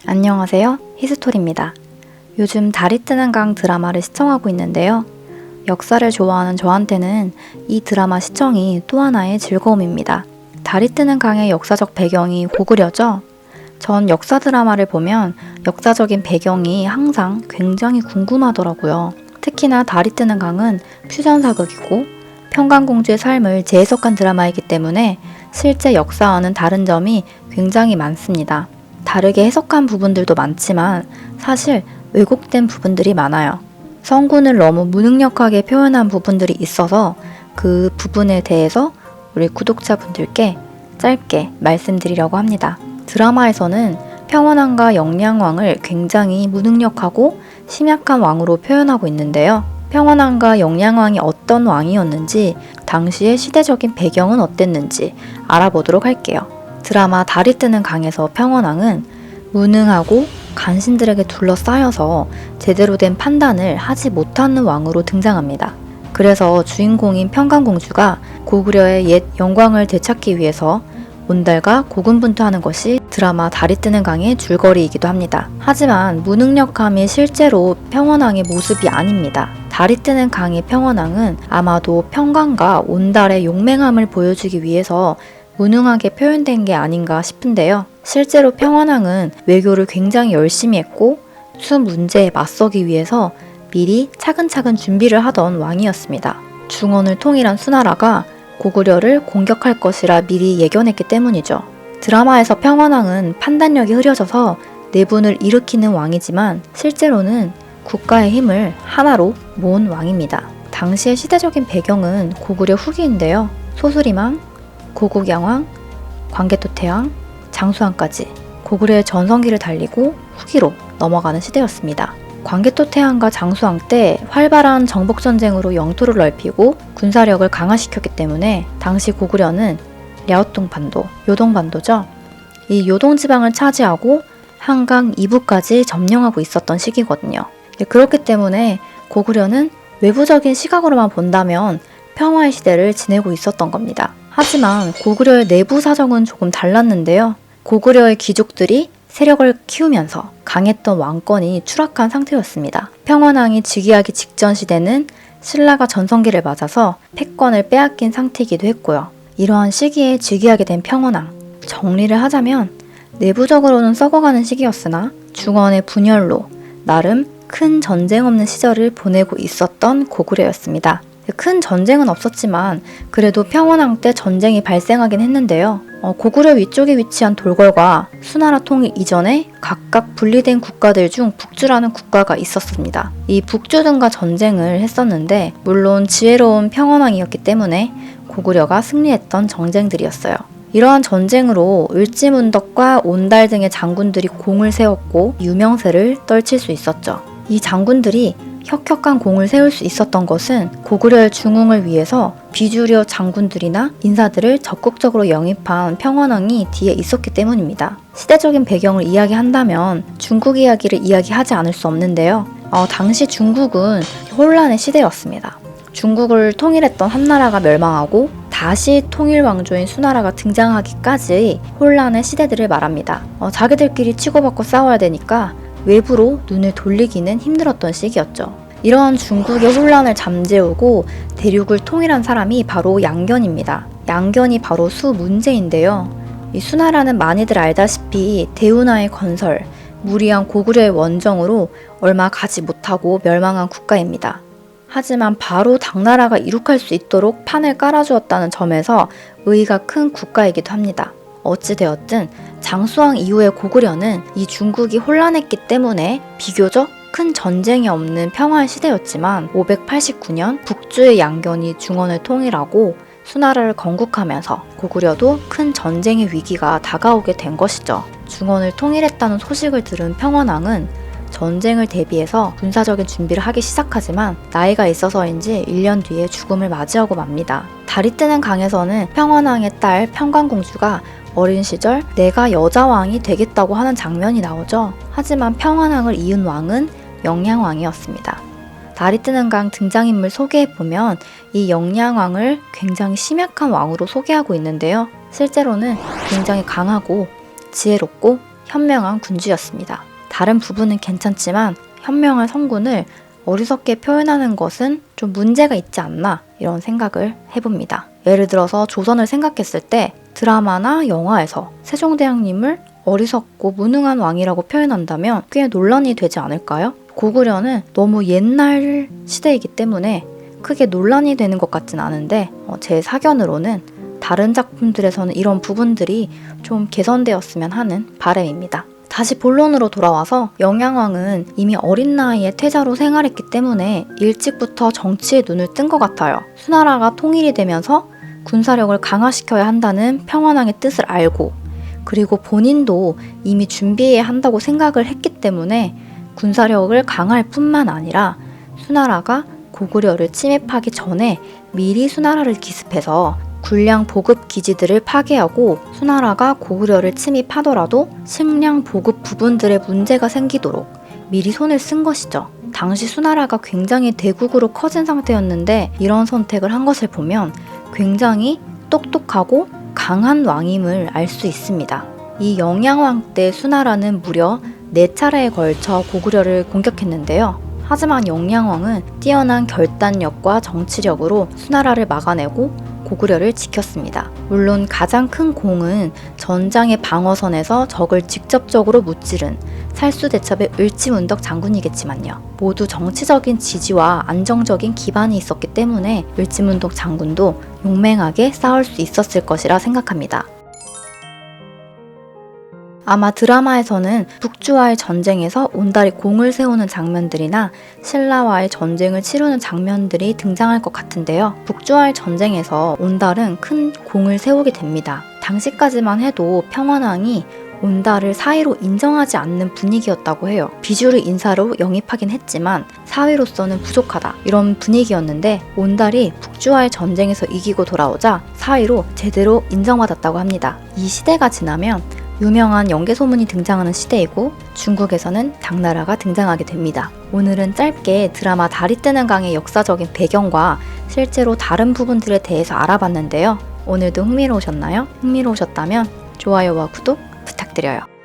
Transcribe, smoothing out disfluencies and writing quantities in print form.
안녕하세요. 히스토리입니다. 요즘 달이 뜨는 강 드라마를 시청하고 있는데요. 역사를 좋아하는 저한테는 이 드라마 시청이 또 하나의 즐거움입니다. 달이 뜨는 강의 역사적 배경이 고구려죠. 전 역사 드라마를 보면 역사적인 배경이 항상 굉장히 궁금하더라고요. 특히나 달이 뜨는 강은 퓨전사극이고 평강공주의 삶을 재해석한 드라마이기 때문에 실제 역사와는 다른 점이 굉장히 많습니다. 다르게 해석한 부분들도 많지만 사실 왜곡된 부분들이 많아요. 성군을 너무 무능력하게 표현한 부분들이 있어서 그 부분에 대해서 우리 구독자분들께 짧게 말씀드리려고 합니다. 드라마에서는 평원왕과 영양왕을 굉장히 무능력하고 심약한 왕으로 표현하고 있는데요. 평원왕과 영양왕이 어떤 왕이었는지, 당시의 시대적인 배경은 어땠는지 알아보도록 할게요. 드라마 달이 뜨는 강에서 평원왕은 무능하고 간신들에게 둘러싸여서 제대로 된 판단을 하지 못하는 왕으로 등장합니다. 그래서 주인공인 평강공주가 고구려의 옛 영광을 되찾기 위해서 온달과 고군분투하는 것이 드라마 달이 뜨는 강의 줄거리이기도 합니다. 하지만 무능력함이 실제로 평원왕의 모습이 아닙니다. 달이 뜨는 강의 평원왕은 아마도 평강과 온달의 용맹함을 보여주기 위해서 무능하게 표현된 게 아닌가 싶은데요. 실제로 평원왕은 외교를 굉장히 열심히 했고 수 문제에 맞서기 위해서 미리 차근차근 준비를 하던 왕이었습니다. 중원을 통일한 수나라가 고구려를 공격할 것이라 미리 예견했기 때문이죠. 드라마에서 평원왕은 판단력이 흐려져서 내분을 일으키는 왕이지만 실제로는 국가의 힘을 하나로 모은 왕입니다. 당시의 시대적인 배경은 고구려 후기인데요. 소수리망, 고국양왕, 광개토태왕, 장수왕까지 고구려의 전성기를 달리고 후기로 넘어가는 시대였습니다. 광개토태왕과 장수왕 때 활발한 정복전쟁으로 영토를 넓히고 군사력을 강화시켰기 때문에 당시 고구려는 랴오뚱반도, 요동반도죠. 이 요동지방을 차지하고 한강 이부까지 점령하고 있었던 시기거든요. 그렇기 때문에 고구려는 외부적인 시각으로만 본다면 평화의 시대를 지내고 있었던 겁니다. 하지만 고구려의 내부 사정은 조금 달랐는데요. 고구려의 귀족들이 세력을 키우면서 강했던 왕권이 추락한 상태였습니다. 평원왕이 즉위하기 직전 시대는 신라가 전성기를 맞아서 패권을 빼앗긴 상태이기도 했고요. 이러한 시기에 즉위하게 된 평원왕, 정리를 하자면 내부적으로는 썩어가는 시기였으나 중원의 분열로 나름 큰 전쟁 없는 시절을 보내고 있었던 고구려였습니다. 큰 전쟁은 없었지만 그래도 평원왕 때 전쟁이 발생하긴 했는데요. 고구려 위쪽에 위치한 돌궐과 수나라 통일 이전에 각각 분리된 국가들 중 북주라는 국가가 있었습니다. 이 북주 등과 전쟁을 했었는데 물론 지혜로운 평원왕이었기 때문에 고구려가 승리했던 전쟁들이었어요. 이러한 전쟁으로 을지문덕과 온달 등의 장군들이 공을 세웠고 유명세를 떨칠 수 있었죠. 이 장군들이 혁혁한 공을 세울 수 있었던 것은 고구려의 중흥을 위해서 비주류 장군들이나 인사들을 적극적으로 영입한 평원왕이 뒤에 있었기 때문입니다. 시대적인 배경을 이야기한다면 중국 이야기를 이야기하지 않을 수 없는데요. 당시 중국은 혼란의 시대였습니다. 중국을 통일했던 한나라가 멸망하고 다시 통일왕조인 수나라가 등장하기까지 혼란의 시대들을 말합니다. 자기들끼리 치고받고 싸워야 되니까 외부로 눈을 돌리기는 힘들었던 시기였죠. 이런 중국의 혼란을 잠재우고 대륙을 통일한 사람이 바로 양견입니다. 양견이 바로 수문제인데요. 이 수나라는 많이들 알다시피 대운하의 건설, 무리한 고구려의 원정으로 얼마 가지 못하고 멸망한 국가입니다. 하지만 바로 당나라가 이룩할 수 있도록 판을 깔아주었다는 점에서 의의가 큰 국가이기도 합니다. 어찌되었든 장수왕 이후의 고구려는 이 중국이 혼란했기 때문에 비교적 큰 전쟁이 없는 평화의 시대였지만 589년 북주의 양견이 중원을 통일하고 수나라를 건국하면서 고구려도 큰 전쟁의 위기가 다가오게 된 것이죠. 중원을 통일했다는 소식을 들은 평원왕은 전쟁을 대비해서 군사적인 준비를 하기 시작하지만 나이가 있어서인지 1년 뒤에 죽음을 맞이하고 맙니다. 달이 뜨는 강에서는 평원왕의 딸 평강공주가 어린 시절 내가 여자왕이 되겠다고 하는 장면이 나오죠. 하지만 평원왕을 이은 왕은 영양왕이었습니다. 달이 뜨는 강 등장인물 소개해보면 이 영양왕을 굉장히 심약한 왕으로 소개하고 있는데요. 실제로는 굉장히 강하고 지혜롭고 현명한 군주였습니다. 다른 부분은 괜찮지만 현명한 성군을 어리석게 표현하는 것은 좀 문제가 있지 않나 이런 생각을 해봅니다. 예를 들어서 조선을 생각했을 때 드라마나 영화에서 세종대왕님을 어리석고 무능한 왕이라고 표현한다면 꽤 논란이 되지 않을까요? 고구려는 너무 옛날 시대이기 때문에 크게 논란이 되는 것 같진 않은데 제 사견으로는 다른 작품들에서는 이런 부분들이 좀 개선되었으면 하는 바람입니다. 다시 본론으로 돌아와서 영양왕은 이미 어린 나이에 태자로 생활했기 때문에 일찍부터 정치에 눈을 뜬 것 같아요. 수나라가 통일이 되면서 군사력을 강화시켜야 한다는 평원왕의 뜻을 알고 그리고 본인도 이미 준비해야 한다고 생각을 했기 때문에 군사력을 강화할 뿐만 아니라 수나라가 고구려를 침입하기 전에 미리 수나라를 기습해서 군량 보급 기지들을 파괴하고 수나라가 고구려를 침입하더라도 식량 보급 부분들에 문제가 생기도록 미리 손을 쓴 것이죠. 당시 수나라가 굉장히 대국으로 커진 상태였는데 이런 선택을 한 것을 보면 굉장히 똑똑하고 강한 왕임을 알 수 있습니다. 이 영양왕 때 수나라는 무려 4차례에 걸쳐 고구려를 공격했는데요. 하지만 영양왕은 뛰어난 결단력과 정치력으로 수나라를 막아내고 고구려를 지켰습니다. 물론 가장 큰 공은 전장의 방어선에서 적을 직접적으로 무찌른 살수대첩의 을지문덕 장군이겠지만요. 모두 정치적인 지지와 안정적인 기반이 있었기 때문에 을지문덕 장군도 용맹하게 싸울 수 있었을 것이라 생각합니다. 아마 드라마에서는 북주와의 전쟁에서 온달이 공을 세우는 장면들이나 신라와의 전쟁을 치르는 장면들이 등장할 것 같은데요. 북주와의 전쟁에서 온달은 큰 공을 세우게 됩니다. 당시까지만 해도 평원왕이 온달을 사위로 인정하지 않는 분위기였다고 해요. 비주류 인사로 영입하긴 했지만 사위로서는 부족하다 이런 분위기였는데 온달이 북주와의 전쟁에서 이기고 돌아오자 사위로 제대로 인정받았다고 합니다. 이 시대가 지나면 유명한 연개소문이 등장하는 시대이고 중국에서는 당나라가 등장하게 됩니다. 오늘은 짧게 드라마 달이 뜨는 강의 역사적인 배경과 실제로 다른 부분들에 대해서 알아봤는데요. 오늘도 흥미로우셨나요? 흥미로우셨다면 좋아요와 구독 부탁드려요.